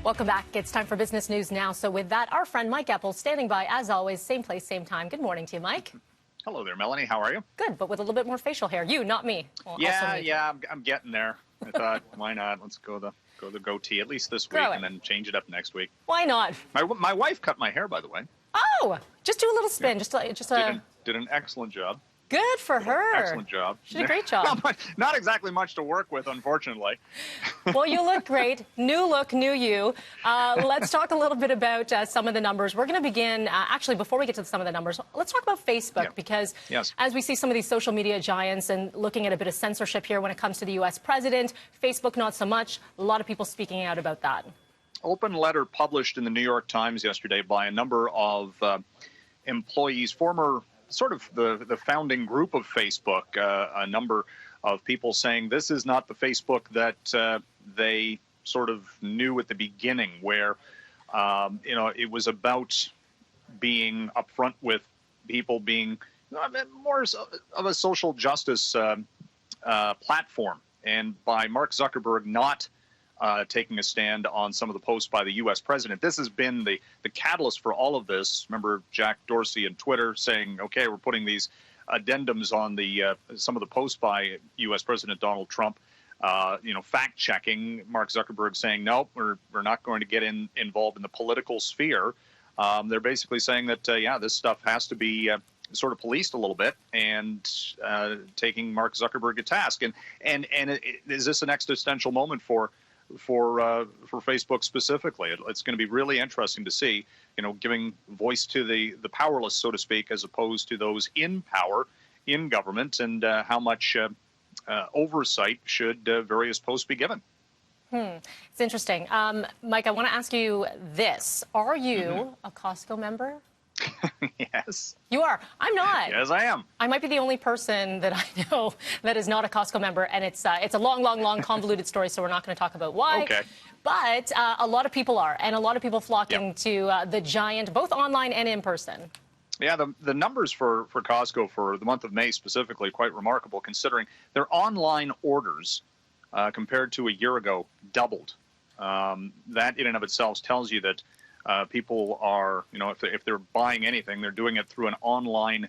Welcome back. It's time for business news now. So with that, our friend Mike Epple standing by, as always, same place, same time. Good morning to you, Mike. Hello there, Melanie. How are you? Good, but with a little bit more facial hair. You, not me. Well, I'm getting there. I thought, why not? Let's go the goatee at least this week, and then change it up next week. Why not? My wife cut my hair, by the way. Oh, just do a little spin. Yeah. Did an excellent job. Good for her. Excellent job. She did a great job. Not exactly much to work with, unfortunately. Well, you look great. New look, new you. Let's talk a little bit about some of the numbers. We're going to begin, actually, before we get to some of the numbers, let's talk about Facebook, because as we see some of these social media giants and looking at a bit of censorship here when it comes to the U.S. president, Facebook not so much. A lot of people speaking out about that. Open letter published in the New York Times yesterday by a number of employees, former sort of the founding group of Facebook, a number of people saying this is not the Facebook that they sort of knew at the beginning, where it was about being upfront with people, being more of a social justice platform, and by Mark Zuckerberg not taking a stand on some of the posts by the U.S. president. This has been the catalyst for all of this. Remember Jack Dorsey and Twitter saying, okay, we're putting these addendums on the some of the posts by U.S. President Donald Trump, fact-checking. Mark Zuckerberg saying, no, we're not going to get involved in the political sphere. They're basically saying that, this stuff has to be sort of policed a little bit, and taking Mark Zuckerberg to task. And is this an existential moment for Facebook specifically? It's going to be really interesting to see, giving voice to the powerless, so to speak, as opposed to those in power in government, and how much oversight should various posts be given. It's interesting. Mike, I want to ask you this. Are you a Costco member? Yes. You are. I'm not. Yes, I am. I might be the only person that I know that is not a Costco member, and it's a long, convoluted story, so we're not going to talk about why. Okay. But a lot of people are, and a lot of people flocking to the giant, both online and in person. Yeah, the numbers for Costco for the month of May specifically quite remarkable, considering their online orders compared to a year ago doubled. That in and of itself tells you that people are, if they're buying anything, they're doing it through an online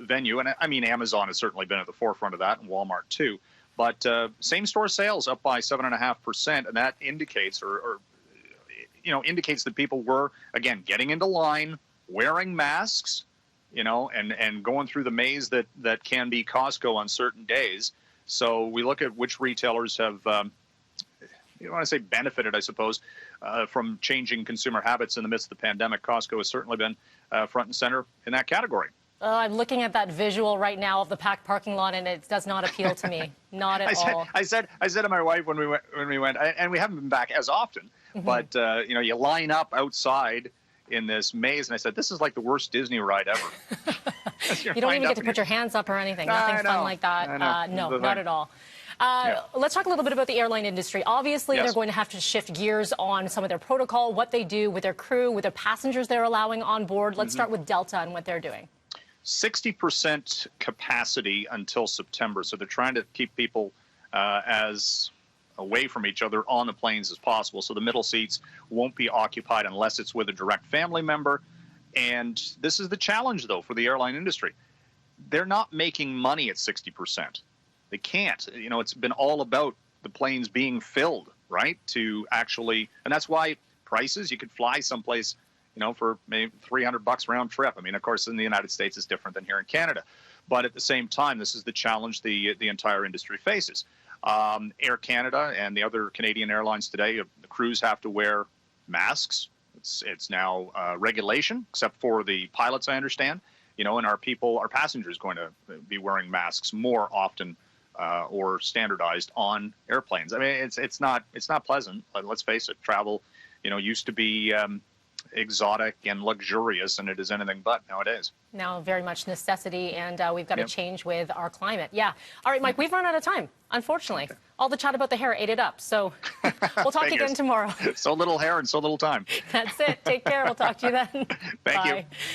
venue. And I mean, Amazon has certainly been at the forefront of that, and Walmart too. But same-store sales up by 7.5%, and that indicates, indicates that people were, again, getting into line, wearing masks, and going through the maze that can be Costco on certain days. So we look at which retailers have, you want to say benefited, I suppose, from changing consumer habits in the midst of the pandemic. Costco has certainly been front and center in that category. I'm looking at that visual right now of the packed parking lot, and it does not appeal to me. Not at all. I said to my wife when we went, and we haven't been back as often, but you line up outside in this maze, and I said, this is like the worst Disney ride ever. You don't even get to put your hands up or anything. Nothing fun like that. No, not at all. Let's talk a little bit about the airline industry. Obviously, they're going to have to shift gears on some of their protocol, what they do with their crew, with their passengers they're allowing on board. Let's start with Delta and what they're doing. 60% capacity until September. So they're trying to keep people as away from each other on the planes as possible. So the middle seats won't be occupied unless it's with a direct family member. And this is the challenge, though, for the airline industry. They're not making money at 60%. They can't. It's been all about the planes being filled, right? To actually, and that's why prices, you could fly someplace, for maybe $300 round trip. I mean, of course, in the United States, it's different than here in Canada. But at the same time, this is the challenge the entire industry faces. Air Canada and the other Canadian airlines today, the crews have to wear masks. It's now regulation, except for the pilots, I understand. And our passengers going to be wearing masks more often or standardized on airplanes. I mean, it's not pleasant. But let's face it, travel, used to be exotic and luxurious, and it is anything but nowadays. Now very much necessity, and we've got to change with our climate. Yeah. All right, Mike, we've run out of time, unfortunately. Okay. All the chat about the hair ate it up, so we'll talk again tomorrow. So little hair and so little time. That's it. Take care. We'll talk to you then. Thank you.